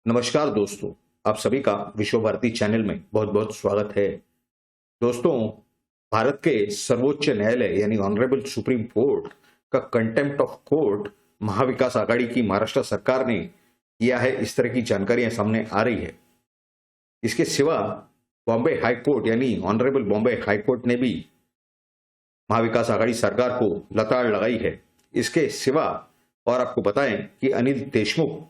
नमस्कार दोस्तों, आप सभी का विश्व भारती चैनल में बहुत बहुत स्वागत है। दोस्तों, भारत के सर्वोच्च न्यायालय यानी ऑनरेबल सुप्रीम कोर्ट का contempt of court Maha Vikas Aghadi की महाराष्ट्र सरकार ने किया है। इस तरह की जानकारियां सामने आ रही है। इसके सिवा बॉम्बे हाई कोर्ट यानी ऑनरेबल बॉम्बे हाई कोर्ट ने भी महाविकास आघाड़ी सरकार को लताड़ लगाई है। इसके सिवा और आपको बताएं कि अनिल देशमुख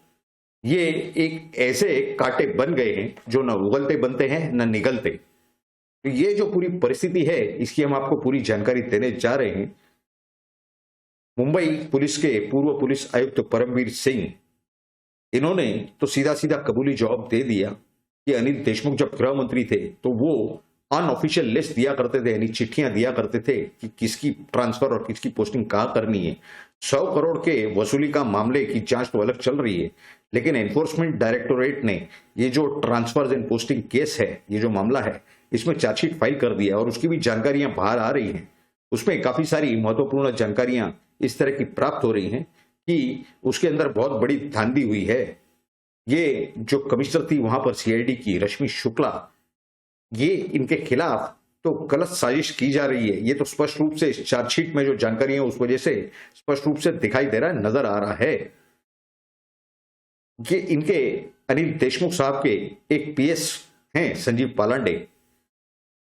ये एक ऐसे कांटे बन गए हैं जो न उगलते बनते हैं न निगलते। तो ये जो पूरी परिस्थिति है इसकी हम आपको पूरी जानकारी देने जा रहे हैं। मुंबई पुलिस के पूर्व पुलिस आयुक्त परमवीर सिंह, इन्होंने तो सीधा सीधा कबूली जवाब दे दिया कि अनिल देशमुख जब गृह मंत्री थे तो वो अनऑफिशियल लिस्ट दिया करते थे, यानी चिट्ठियां दिया करते थे कि किसकी ट्रांसफर और किसकी पोस्टिंग कहां करनी है। 100 करोड़ के वसूली का मामले की जांच तो अलग चल रही है, लेकिन एनफोर्समेंट डायरेक्टोरेट ने ये जो ट्रांसफर एंड पोस्टिंग केस है, ये जो मामला है, इसमें चार्जशीट फाइल कर दिया और उसकी भी जानकारियां बाहर आ रही हैं। उसमें काफी सारी महत्वपूर्ण जानकारियां इस तरह की प्राप्त हो रही हैं कि उसके अंदर बहुत बड़ी धांधली हुई है। ये जो कमिश्नर थी वहां पर सीआईडी की रश्मि शुक्ला, ये इनके खिलाफ तो गलत साजिश की जा रही है। ये तो स्पष्ट रूप से इस चार्जशीट में जो जानकारी है उस वजह से स्पष्ट रूप से दिखाई दे रहा है, नजर आ रहा है कि इनके अनिल देशमुख साहब के एक पीएस हैं संजीव पालांडे,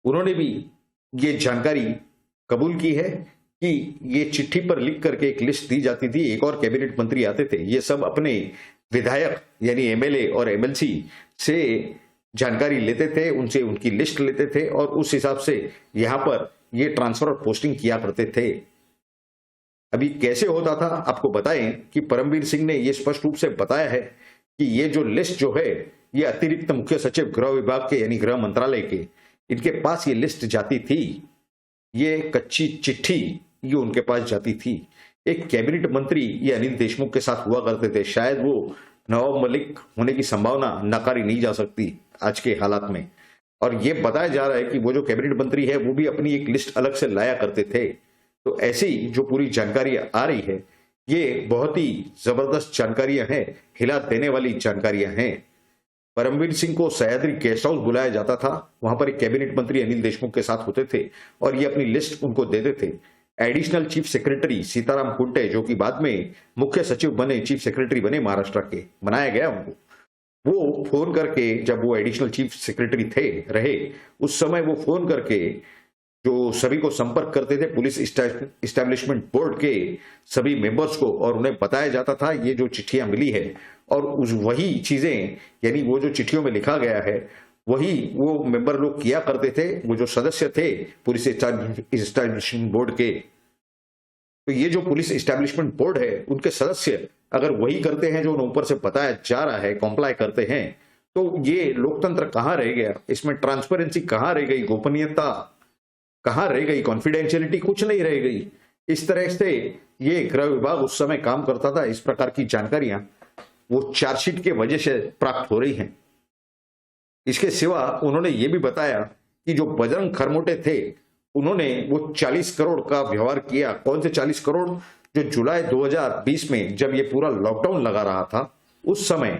उन्होंने भी ये जानकारी कबूल की है कि ये चिट्ठी पर लिख करके एक लिस्ट दी जाती थी। एक और कैबिनेट मंत्री आते थे, ये सब अपने विधायक यानी एमएलए और एमएलसी से जानकारी लेते थे, उनसे उनकी लिस्ट लेते थे और उस हिसाब से यहां पर ये ट्रांसफर और पोस्टिंग किया करते थे। अभी कैसे होता था आपको बताएं कि परमवीर सिंह ने यह स्पष्ट रूप से बताया है कि ये जो लिस्ट जो है ये अतिरिक्त मुख्य सचिव गृह विभाग के यानी गृह मंत्रालय के, इनके पास ये लिस्ट जाती थी। ये कच्ची चिट्ठी ये उनके पास जाती थी। एक कैबिनेट मंत्री ये अनिल देशमुख के साथ हुआ करते थे। शायद वो नवाब मलिक होने की संभावना नकारी नहीं जा सकती आज के हालात में। और ये बताया जा रहा है कि वो जो कैबिनेट मंत्री है वो भी अपनी एक लिस्ट अलग से लाया करते थे। तो ऐसी जो पूरी जानकारी आ रही है ये बहुत ही जबरदस्त जानकारियां हैं, हिला देने वाली जानकारियां हैं। परमवीर सिंह को सह्याद्री गेस्ट हाउस बुलाया जाता था, वहां पर एक कैबिनेट मंत्री अनिल देशमुख के साथ होते थे और ये अपनी लिस्ट उनको देते थे। Additional chief secretary Sitaram Kunte, जो कि बाद में मुख्य सचिव बने, चीफ सेक्रेटरी बने महाराष्ट्र के, बनाया गया उनको, वो फोन करके, जब वो एडिशनल चीफ सेक्रेटरी थे रहे उस समय, वो फोन करके जो सभी को संपर्क करते थे पुलिस इस्टेब्लिशमेंट बोर्ड के सभी मेंबर्स को, और उन्हें बताया जाता था ये जो चिट्ठियां मिली है और उस वही चीजें यानी वो जो चिट्ठियों में लिखा गया है वही वो मेंबर लोग किया करते थे, वो जो सदस्य थे पुलिस इस्टेब्लिशमेंट बोर्ड के। तो ये जो पुलिस इस्टेब्लिशमेंट बोर्ड है उनके सदस्य अगर वही करते हैं जो उन्हें ऊपर से बताया जा रहा है, कॉम्प्लाई करते हैं, तो ये लोकतंत्र कहां रह गया? इसमें ट्रांसपेरेंसी कहां रह गई? गोपनीयता कहां रह गई? कॉन्फिडेंशियलिटी कुछ नहीं रह गई। इस तरह से ये गृह विभाग उस समय काम करता था। इस प्रकार की जानकारियां वो चार्जशीट के वजह से प्राप्त हो रही हैं। इसके सिवा उन्होंने ये भी बताया कि जो बजरंग खरमोटे थे उन्होंने वो 40 करोड़ का व्यवहार किया। कौन से 40 करोड़? जो जुलाई 2020 में जब ये पूरा लॉकडाउन लगा रहा था उस समय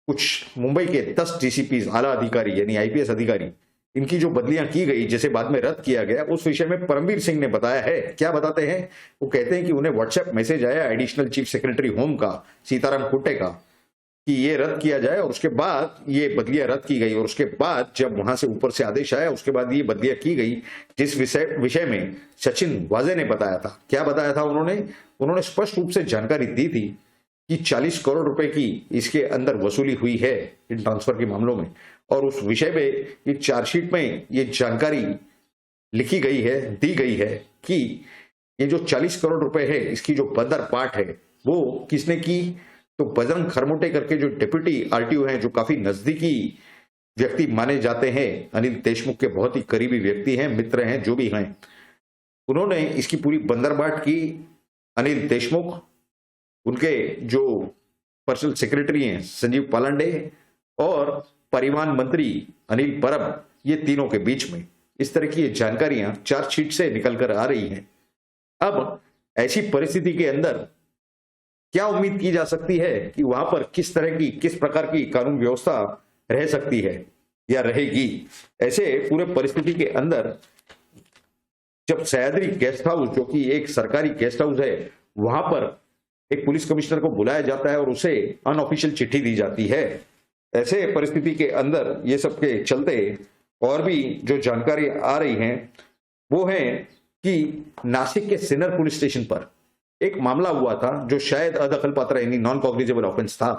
कुछ मुंबई के 10 डीसीपी आला अधिकारी यानी आईपीएस अधिकारी, इनकी जो बदलियां की गई, जिसे बाद में रद्द किया गया, उस विषय में परमवीर सिंह ने बताया है। क्या बताते हैं? वो कहते हैं कि उन्हें व्हाट्सएप मैसेज आया एडिशनल चीफ सेक्रेटरी होम का, सीताराम कुंटे का, कि ये रद्द किया जाए, और उसके बाद ये बदलियां रद्द की गई। और उसके बाद जब वहां से ऊपर से आदेश आया उसके बाद ये बदलियां की गई, जिस विषय में सचिन वाजे ने बताया था। क्या बताया था उन्होंने स्पष्ट रूप से जानकारी दी थी कि 40 करोड़ रुपए की इसके अंदर वसूली हुई है इन ट्रांसफर के मामलों में। और उस विषय में ये चार्जशीट में ये जानकारी लिखी गई है, दी गई है कि ये जो 40 करोड़ रुपए है इसकी जो बदर पार्ट है वो किसने की? तो बजरंग खरमोटे करके जो डिप्यूटी आरटीओ हैं, जो काफी नजदीकी व्यक्ति माने जाते हैं, अनिल देशमुख के बहुत ही करीबी व्यक्ति हैं, मित्र हैं, जो भी हैं, उन्होंने इसकी पूरी बंदरबाट की। अनिल देशमुख, उनके जो पर्सनल सेक्रेटरी हैं संजीव पालांडे और परिवहन मंत्री अनिल परब, ये तीनों के बीच में इस तरह की जानकारियां चार्जशीट से निकल कर आ रही हैं। अब ऐसी परिस्थिति के अंदर क्या उम्मीद की जा सकती है कि वहां पर किस तरह की, किस प्रकार की कानून व्यवस्था रह सकती है या रहेगी। ऐसे पूरे परिस्थिति के अंदर जब सह्याद्री गेस्ट हाउस, जो कि एक सरकारी गेस्ट हाउस है, वहां पर एक पुलिस कमिश्नर को बुलाया जाता है और उसे अनऑफिशियल चिट्ठी दी जाती है। ऐसे परिस्थिति के अंदर ये सब के चलते और भी जो जानकारी आ रही है वो है कि नासिक के सिन्नर पुलिस स्टेशन पर एक मामला हुआ था जो शायद अदखल पात्र यानी नॉन कॉग्निजेबल ऑफेंस था,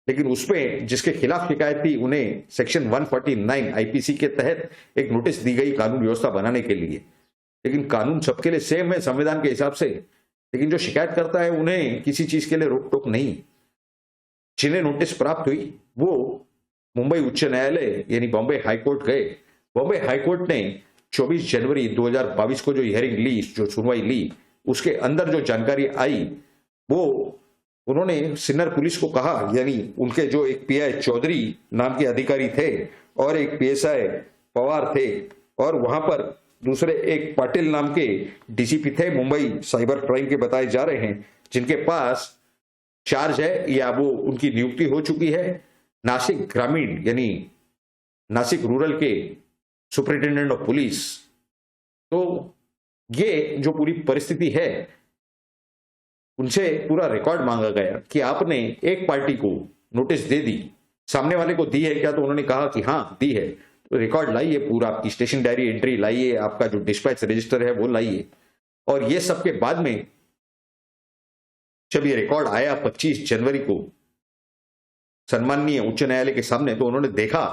लेकिन उसमें जिसके खिलाफ शिकायत थी उन्हें सेक्शन 149 आईपीसी के तहत एक नोटिस दी गई कानून व्यवस्था बनाने के लिए। लेकिन कानून सबके लिए सेम है संविधान के हिसाब से, लेकिन जो शिकायत करता है उन्हें किसी चीज के लिए रोक टोक नहीं। जिन्हें नोटिस प्राप्त हुई वो मुंबई उच्च न्यायालय यानी बॉम्बे हाईकोर्ट गए। बॉम्बे हाईकोर्ट ने 24 जनवरी 2022 को जो हियरिंग ली, जो सुनवाई ली, उसके अंदर जो जानकारी आई वो उन्होंने सिन्नर पुलिस को कहा, यानी उनके जो एक पीआई चौधरी नाम के अधिकारी थे और एक पीएसआई पवार थे और वहां पर दूसरे एक पाटिल नाम के डीसीपी थे, मुंबई साइबर क्राइम के बताए जा रहे हैं, जिनके पास चार्ज है या वो उनकी नियुक्ति हो चुकी है नासिक ग्रामीण यानी नासिक रूरल के सुपरिटेंडेंट ऑफ पुलिस। तो ये जो पूरी परिस्थिति है, उनसे पूरा रिकॉर्ड मांगा गया कि आपने एक पार्टी को नोटिस दे दी, सामने वाले को दी है क्या? तो उन्होंने कहा कि हाँ दी है। तो रिकॉर्ड लाइए, पूरा आपकी स्टेशन डायरी एंट्री लाइए, आपका जो डिस्पैच रजिस्टर है वो लाइए। और ये सबके बाद में जब ये रिकॉर्ड आया 25 जनवरी को सम्माननीय उच्च न्यायालय के सामने, तो उन्होंने देखा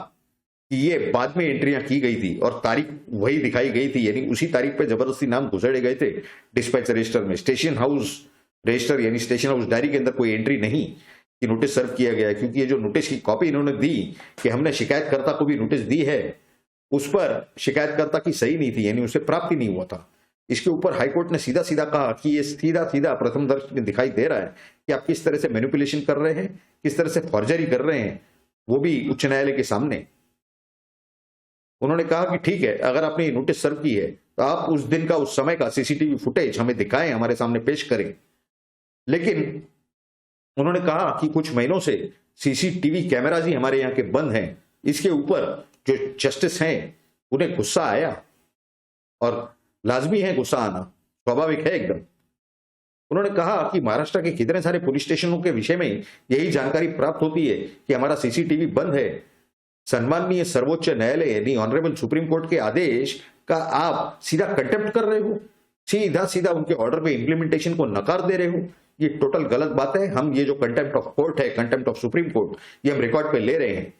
कि ये बाद में एंट्रियां की गई थी और तारीख वही दिखाई गई थी, यानी उसी तारीख पे जबरदस्ती नाम घुसेड़े गए थे डिस्पैच रजिस्टर में। स्टेशन हाउस रजिस्टर यानी स्टेशन हाउस डायरी के अंदर कोई एंट्री नहीं कि नोटिस सर्व किया गया है, क्योंकि ये जो नोटिस की कॉपी इन्होंने दी कि हमने शिकायतकर्ता को भी नोटिस दी है, उस पर शिकायतकर्ता की सही नहीं थी, यानी उसे प्राप्ति नहीं हुआ था। इसके ऊपर हाईकोर्ट ने सीधा सीधा कहा कि ये सीधा सीधा प्रथम दृष्टि में दिखाई दे रहा है कि आप किस तरह से मैनिपुलेशन कर रहे हैं, किस तरह से फॉर्जरी कर रहे हैं, वो भी उच्च न्यायालय के सामने। उन्होंने कहा कि ठीक है, अगर आपने नोटिस सर्व की है तो आप उस दिन का, उस समय का सीसीटीवी फुटेज हमें दिखाएं, हमारे सामने पेश करें। लेकिन उन्होंने कहा कि कुछ महीनों से सीसीटीवी कैमराज ही हमारे यहाँ के बंद हैं। इसके ऊपर जो जस्टिस हैं उन्हें गुस्सा आया, और लाजमी है गुस्सा आना, स्वाभाविक है एकदम। उन्होंने कहा कि महाराष्ट्र के कितने सारे पुलिस स्टेशनों के विषय में यही जानकारी प्राप्त होती है कि हमारा सीसीटीवी बंद है। सम्माननीय सर्वोच्च न्यायालय यानी ऑनरेबल सुप्रीम कोर्ट के आदेश का आप सीधा कंटेम्प्ट कर रहे हो, सीधा सीधा उनके ऑर्डर पे इंप्लीमेंटेशन को नकार दे रहे हो। ये टोटल गलत बात है। हम ये जो कंटेम्प्ट ऑफ कोर्ट है, कंटेम्प्ट ऑफ सुप्रीम कोर्ट, ये हम रिकॉर्ड पे ले रहे हैं।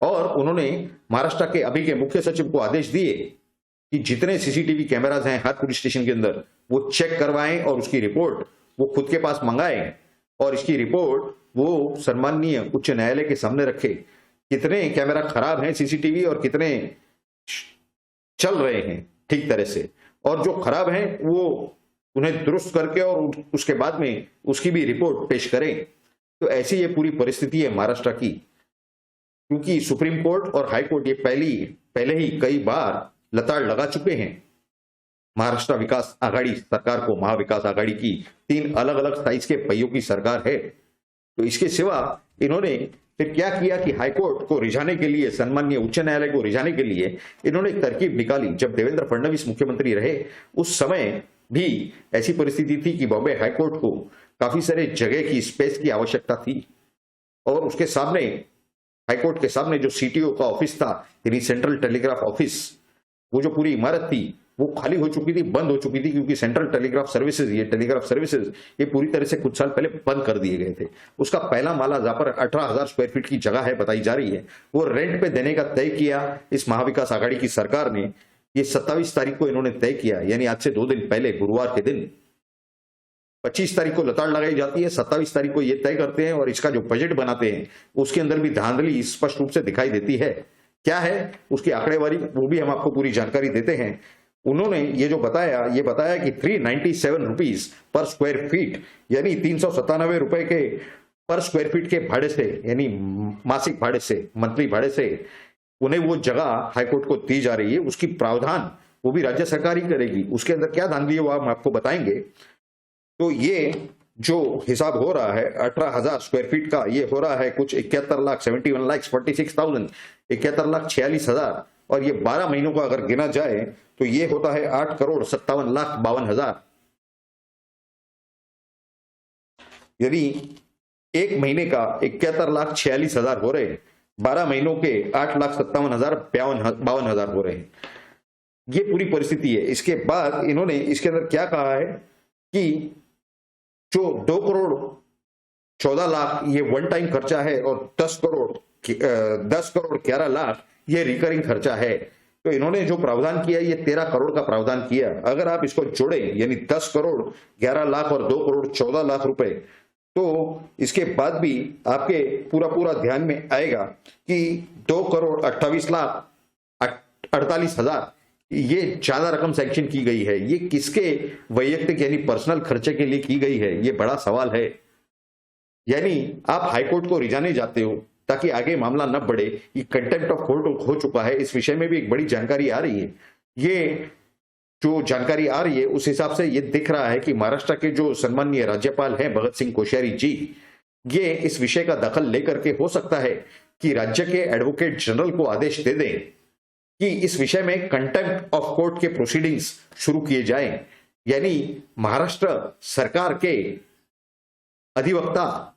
और उन्होंने महाराष्ट्र के अभी के मुख्य सचिव को आदेश दिए कि जितने सीसीटीवी कैमराज हैं हर पुलिस स्टेशन के अंदर वो चेक करवाएं और उसकी रिपोर्ट वो खुद के पास मंगाएं, और इसकी रिपोर्ट वो सम्माननीय उच्च न्यायालय के सामने रखे। कितने कैमरा खराब हैं सीसीटीवी और कितने चल रहे हैं ठीक तरह से, और जो खराब हैं वो उन्हें दुरुस्त करके और उसके बाद में उसकी भी रिपोर्ट पेश करें। तो ऐसी ये पूरी परिस्थिति है महाराष्ट्र की, क्योंकि सुप्रीम कोर्ट और हाई कोर्ट ये पहले ही कई बार लताड़ लगा चुके हैं महाराष्ट्र विकास आघाड़ी सरकार को। महाविकास आघाड़ी की 3 अलग अलग साइज के पहियों की सरकार है। तो इसके सिवा इन्होंने फिर क्या किया कि हाईकोर्ट को रिझाने के लिए, सम्माननीय उच्च न्यायालय को रिझाने के लिए इन्होंने एक तरकीब निकाली। जब देवेंद्र फडणवीस मुख्यमंत्री रहे उस समय भी ऐसी परिस्थिति थी कि बॉम्बे हाईकोर्ट को काफी सारे जगह की, स्पेस की आवश्यकता थी, और उसके सामने, हाईकोर्ट के सामने जो सीटीओ का ऑफिस था यानी सेंट्रल टेलीग्राफ ऑफिस, वो जो पूरी इमारत थी वो खाली हो चुकी थी, बंद हो चुकी थी, क्योंकि सेंट्रल टेलीग्राफ सर्विसेज, ये टेलीग्राफ सर्विसेज ये पूरी तरह से कुछ साल पहले बंद कर दिए गए थे। उसका पहला माला जहां पर 18,000 स्क्वायर फीट की जगह है बताई जा रही है, वो रेंट पे देने का तय किया इस महाविकास आघाड़ी की सरकार ने। ये 27 तारीख को इन्होंने तय किया, यानी आज से 2 दिन पहले, गुरुवार के दिन। 25 तारीख को लताड़ लगाई जाती है, 27 तारीख को ये तय करते हैं, और इसका जो बजट बनाते हैं उसके अंदर भी धांधली स्पष्ट रूप से दिखाई देती है। क्या है उसकी आंकड़ेवारी, वो भी हम आपको पूरी जानकारी देते हैं। उन्होंने ये जो बताया, ये बताया कि 397 रुपीज पर स्क्वायर फीट, यानी 397 रुपए के पर स्क्वायर फीट के भाड़े से, यानी मासिक भाड़े से, मंथली भाड़े से उन्हें वो जगह हाईकोर्ट को दी जा रही है। उसकी प्रावधान वो भी राज्य सरकार ही करेगी। उसके अंदर क्या धांधली है वो हम आपको बताएंगे। तो ये जो हिसाब हो रहा है 18,000 स्क्वायर फीट का, ये हो रहा है कुछ 71,71,46,000, 71,46,000, और ये 12 महीनों का अगर गिना जाए तो ये होता है 8,57,52,000। यदि एक महीने का 71,46,000 हो रहे, 12 महीनों के 8,57,52,000 हो रहे हैं। ये पूरी परिस्थिति है। इसके बाद इन्होंने इसके अंदर क्या कहा है कि जो 2,14,00,000 ये वन टाइम खर्चा है और 10,11,00,000 ये रिकरिंग खर्चा है। तो इन्होंने जो प्रावधान किया ये 13 करोड़ का प्रावधान किया। अगर आप इसको जोड़े यानी 10,11,00,000 और 2,14,00,000 रुपए, तो इसके बाद भी आपके पूरा ध्यान में आएगा कि 2,28,48,000 ये ज्यादा रकम सैंक्शन की गई है। ये किसके वैयक्तिक यानी पर्सनल खर्चे के लिए की गई है, ये बड़ा सवाल है। यानी आप हाईकोर्ट को रिजाने जाते हो ताकि आगे मामला न बढ़े, ये कंटेम्प्ट ऑफ कोर्ट हो चुका है। इस विषय में भी एक बड़ी जानकारी आ रही है। ये जो जानकारी आ रही है उस हिसाब से ये दिख रहा है कि महाराष्ट्र के जो सम्माननीय राज्यपाल हैं भगत सिंह कोश्यारी जी, ये इस विषय का दखल लेकर के हो सकता है कि राज्य के एडवोकेट जनरल को आदेश दे दें कि इस विषय में कंटेम्प्ट ऑफ कोर्ट के प्रोसीडिंग्स शुरू किए जाएं। यानी महाराष्ट्र सरकार के अधिवक्ता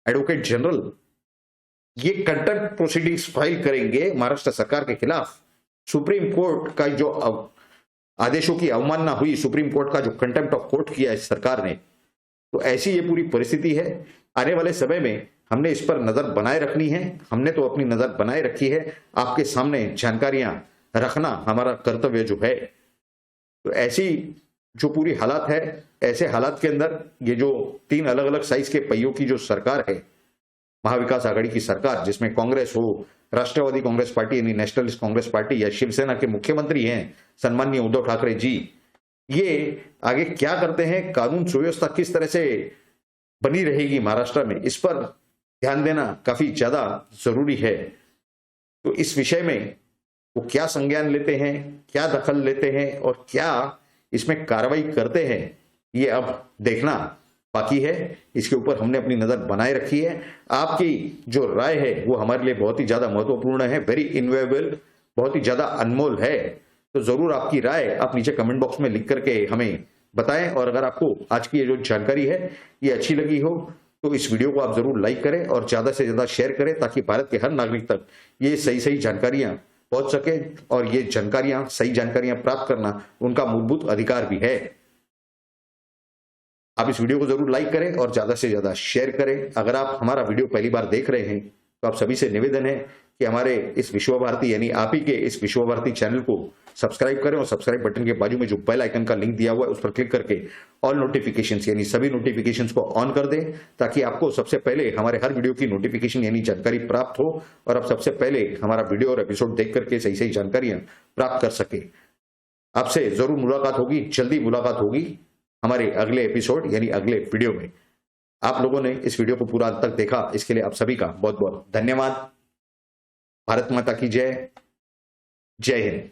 एडवोकेट जनरल ये कंटेम्प्ट प्रोसीडिंग्स फाइल करेंगे महाराष्ट्र सरकार के खिलाफ। सुप्रीम कोर्ट का जो आदेशों की अवमानना हुई, सुप्रीम कोर्ट का जो कंटेम्प्ट ऑफ कोर्ट किया इस सरकार ने, तो ऐसी ये पूरी परिस्थिति है। आने वाले समय में हमने इस पर नजर बनाए रखनी है। हमने तो अपनी नजर बनाए रखी है, आपके सामने जानकारियां रखना हमारा कर्तव्य जो है। तो ऐसी जो पूरी हालात है, ऐसे हालात के अंदर ये जो 3 अलग अलग साइज के पहियों की जो सरकार है, महाविकास आघाड़ी की सरकार, जिसमें कांग्रेस हो, राष्ट्रवादी कांग्रेस पार्टी यानी नेशनलिस्ट कांग्रेस पार्टी या शिवसेना के मुख्यमंत्री हैं सन्माननीय उद्धव ठाकरे जी, ये आगे क्या करते हैं, कानून सुव्यवस्था किस तरह से बनी रहेगी महाराष्ट्र में, इस पर ध्यान देना काफी ज्यादा जरूरी है। तो इस विषय में वो क्या संज्ञान लेते हैं, क्या दखल लेते हैं और क्या इसमें कार्रवाई करते हैं, ये अब देखना बाकी है। इसके ऊपर हमने अपनी नजर बनाए रखी है। आपकी जो राय है वो हमारे लिए बहुत ही ज्यादा महत्वपूर्ण है, वेरी इनवेबल, बहुत ही ज्यादा अनमोल है। तो जरूर आपकी राय आप नीचे कमेंट बॉक्स में लिख करके हमें बताएं। और अगर आपको आज की ये जो जानकारी है ये अच्छी लगी हो तो इस वीडियो को आप जरूर लाइक करें और ज्यादा से ज्यादा शेयर करें, ताकि भारत के हर नागरिक तक ये सही जानकारियां पहुंच सके। और ये जानकारियां, सही जानकारियां प्राप्त करना उनका मूलभूत अधिकार भी है। आप इस वीडियो को जरूर लाइक करें और ज्यादा से ज्यादा शेयर करें। अगर आप हमारा वीडियो पहली बार देख रहे हैं तो आप सभी से निवेदन है कि हमारे इस विश्व भारती यानी आप ही के इस विश्व भारती चैनल को सब्सक्राइब करें और सब्सक्राइब बटन के बाजू में जो बेल आइकन का लिंक दिया हुआ है उस पर क्लिक करके ऑल नोटिफिकेशंस यानी सभी नोटिफिकेशंस को ऑन कर दें, ताकि आपको सबसे पहले हमारे हर वीडियो की नोटिफिकेशन यानी जानकारी प्राप्त हो और आप सबसे पहले हमारा वीडियो और एपिसोड देख करके सही जानकारियां प्राप्त कर सके। आपसे जरूर मुलाकात होगी, जल्दी मुलाकात होगी हमारे अगले एपिसोड यानी अगले वीडियो में। आप लोगों ने इस वीडियो को पूरा अंत तक देखा, इसके लिए आप सभी का बहुत बहुत धन्यवाद। भारत माता की जय, जय हिंद।